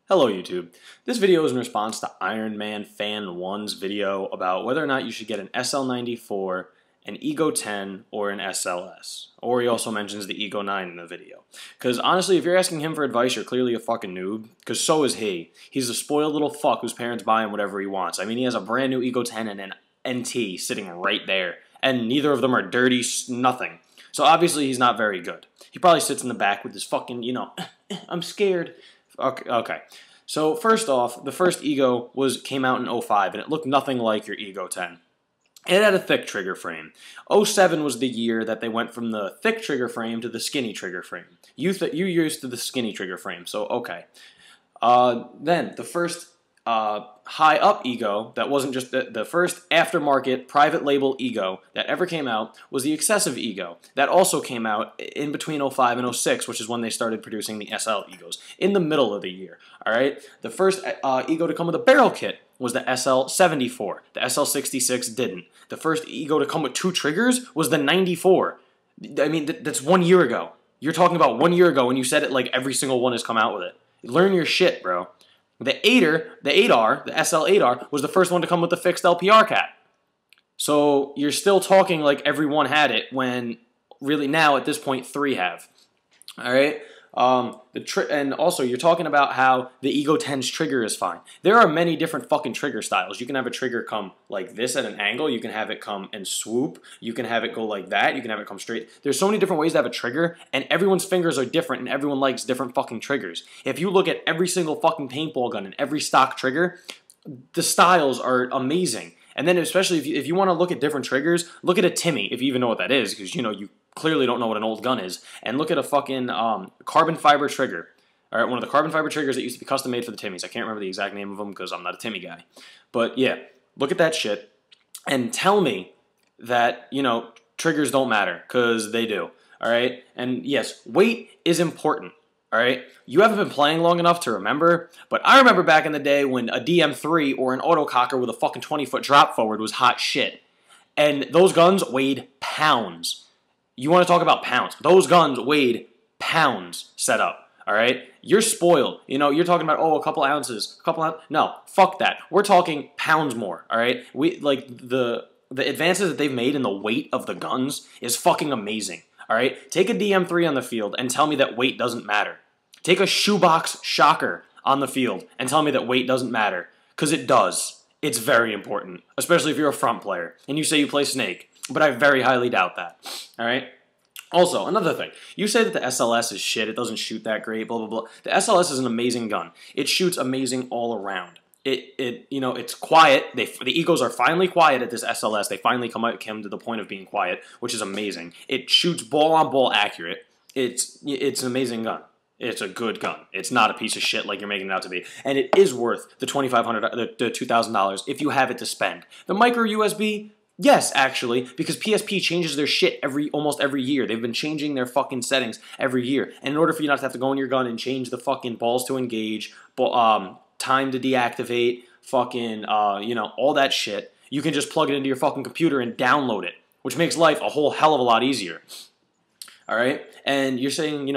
Hello YouTube. This video is in response to Iron Man Fan 1's video about whether or not you should get an SL94, an Ego 10, or an SLS. Or he also mentions the Ego 9 in the video. Because honestly, if you're asking him for advice, you're clearly a fucking noob. Because so is he. He's a spoiled little fuck whose parents buy him whatever he wants. I mean, he has a brand new Ego 10 and an NT sitting right there. And neither of them are dirty, nothing. So obviously he's not very good. He probably sits in the back with his fucking, I'm scared. Okay. So first off, the first Ego came out in 05, and it looked nothing like your Ego 10. It had a thick trigger frame. 07 was the year that they went from the thick trigger frame to the skinny trigger frame. You used to the skinny trigger frame, so okay. Then the first high-up Ego, that wasn't just the first aftermarket private label Ego that ever came out, was the Excessive Ego. That also came out in between 05 and 06, which is when they started producing the SL Egos, in the middle of the year. Alright? The first Ego to come with a barrel kit was the SL74. The SL66 didn't. The first Ego to come with two triggers was the 94. I mean, that's 1 year ago. You're talking about 1 year ago, and you said it like every single one has come out with it. Learn your shit, bro. The 8R, the SL8R, was the first one to come with the fixed LPR cap. So you're still talking like everyone had it when really now at this point 3 have. All right? And also you're talking about how the Ego 10's trigger is fine. There are many different fucking trigger styles. You can have a trigger come like this at an angle. You can have it come and swoop. You can have it go like that. You can have it come straight. There's so many different ways to have a trigger, and everyone's fingers are different, and everyone likes different fucking triggers. If you look at every single fucking paintball gun and every stock trigger, the styles are amazing. And then especially if you want to look at different triggers, look at a Timmy, if you even know what that is, because you clearly don't know what an old gun is, and look at a fucking carbon fiber trigger. All right, one of the carbon fiber triggers that used to be custom made for the Timmys. I can't remember the exact name of them because I'm not a Timmy guy. But yeah, look at that shit and tell me that, triggers don't matter, because they do. All right? And yes, weight is important. All right? You haven't been playing long enough to remember, but I remember back in the day when a DM3 or an autococker with a fucking 20-foot drop forward was hot shit. And those guns weighed pounds. You want to talk about pounds. Those guns weighed pounds set up, all right? You're spoiled. You're talking about, a couple ounces, No, fuck that. We're talking pounds more, all right? The advances that they've made in the weight of the guns is fucking amazing, all right? Take a DM3 on the field and tell me that weight doesn't matter. Take a shoebox shocker on the field and tell me that weight doesn't matter, because it does. It's very important, especially if you're a front player and you say you play Snake. But I very highly doubt that. All right? Also, another thing. You say that the SLS is shit. It doesn't shoot that great, blah, blah, blah. The SLS is an amazing gun. It shoots amazing all around. It's quiet. The Egos are finally quiet at this SLS. They finally come to the point of being quiet, which is amazing. It shoots ball-on-ball accurate. It's an amazing gun. It's a good gun. It's not a piece of shit like you're making it out to be. And it is worth the $2,500, the $2,000 if you have it to spend. The micro USB... yes, actually, because PSP changes their shit almost every year. They've been changing their fucking settings every year. And in order for you not to have to go in your gun and change the fucking balls to engage, time to deactivate, fucking, all that shit, you can just plug it into your fucking computer and download it, which makes life a whole hell of a lot easier. All right? And you're saying, you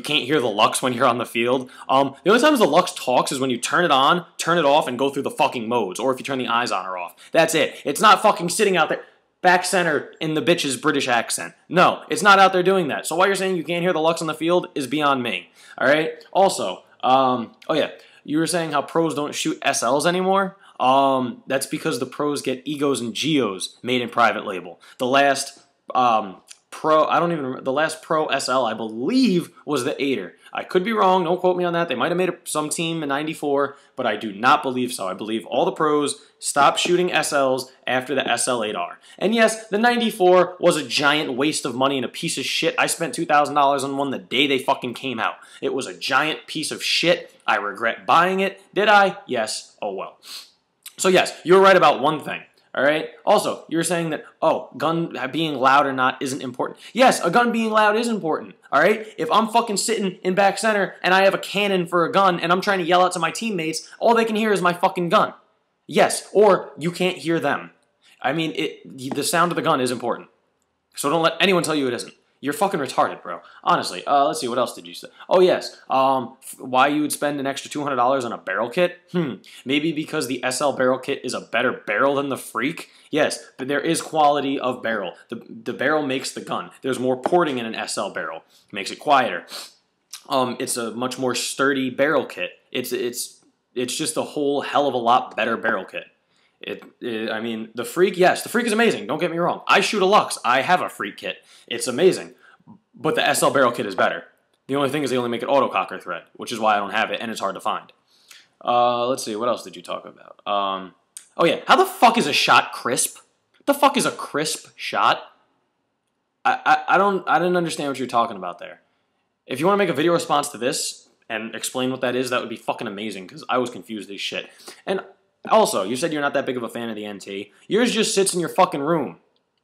can't hear the Lux when you're on the field. The only times the Lux talks is when you turn it on, turn it off, and go through the fucking modes, or if you turn the eyes on or off. That's it. It's not fucking sitting out there back center in the bitch's British accent. No, it's not out there doing that. So why you're saying you can't hear the Lux on the field is beyond me. All right? Also, you were saying how pros don't shoot SLs anymore. That's because the pros get Egos and Geos made in private label. The last... the last Pro SL, I believe, was the 8er. I could be wrong, don't quote me on that. They might have made some team in 94, but I do not believe so. I believe all the pros stopped shooting SLs after the SL8R. And yes, the 94 was a giant waste of money and a piece of shit. I spent $2,000 on one the day they fucking came out. It was a giant piece of shit. I regret buying it. Did I? Yes. Oh well. So yes, you're right about one thing. All right? Also, you were saying that, gun being loud or not isn't important. Yes, a gun being loud is important. All right? If I'm fucking sitting in back center and I have a cannon for a gun and I'm trying to yell out to my teammates, all they can hear is my fucking gun. Yes, or you can't hear them. I mean, the sound of the gun is important. So don't let anyone tell you it isn't. You're fucking retarded, bro. Honestly. Let's see. What else did you say? Oh, yes. Why you would spend an extra $200 on a barrel kit? Maybe because the SL barrel kit is a better barrel than the Freak? Yes, but there is quality of barrel. The barrel makes the gun. There's more porting in an SL barrel. It makes it quieter. It's a much more sturdy barrel kit. It's just a whole hell of a lot better barrel kit. I mean, the Freak, yes, the Freak is amazing. Don't get me wrong. I shoot a Lux. I have a Freak kit. It's amazing. But the SL barrel kit is better. The only thing is they only make it autococker thread, which is why I don't have it, and it's hard to find. Let's see. What else did you talk about? Oh, yeah. How the fuck is a shot crisp? What the fuck is a crisp shot? I didn't understand what you're talking about there. If you want to make a video response to this and explain what that is, that would be fucking amazing, because I was confused as shit. And also, you said you're not that big of a fan of the NT. Yours just sits in your fucking room,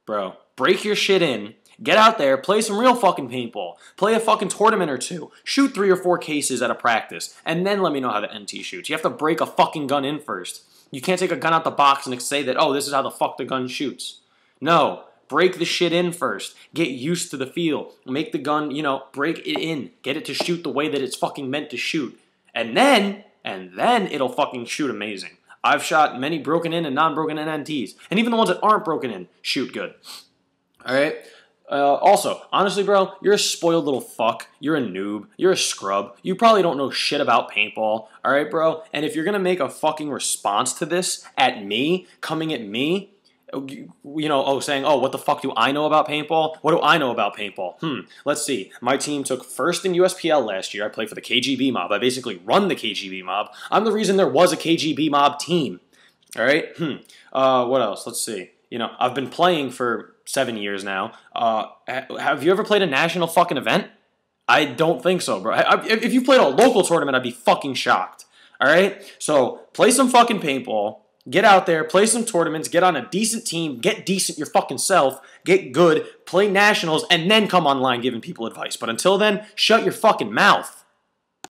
bro. Break your shit in. Get out there, play some real fucking paintball. Play a fucking tournament or two. Shoot 3 or 4 cases at a practice. And then let me know how the NT shoots. You have to break a fucking gun in first. You can't take a gun out the box and say that, oh, this is how the fuck the gun shoots. No. Break the shit in first. Get used to the feel. Make the gun, you know, break it in. Get it to shoot the way that it's fucking meant to shoot. And then it'll fucking shoot amazing. I've shot many broken in and non-broken in NTs. And even the ones that aren't broken in shoot good. Alright? Also, honestly, bro, you're a spoiled little fuck. You're a noob. You're a scrub. You probably don't know shit about paintball. Alright, bro? And if you're gonna make a fucking response to this at me, coming at me, you know, saying, oh, what the fuck do I know about paintball? What do I know about paintball? Let's see. My team took first in USPL last year. I played for the KGB mob. I basically run the KGB mob. I'm the reason there was a KGB mob team. All right? What else? Let's see. You know, I've been playing for 7 years now. Have you ever played a national fucking event? I don't think so, bro. If you played a local tournament, I'd be fucking shocked. All right? So, play some fucking paintball. Get out there, play some tournaments, get on a decent team, get decent your fucking self, get good, play nationals, and then come online giving people advice. But until then, shut your fucking mouth.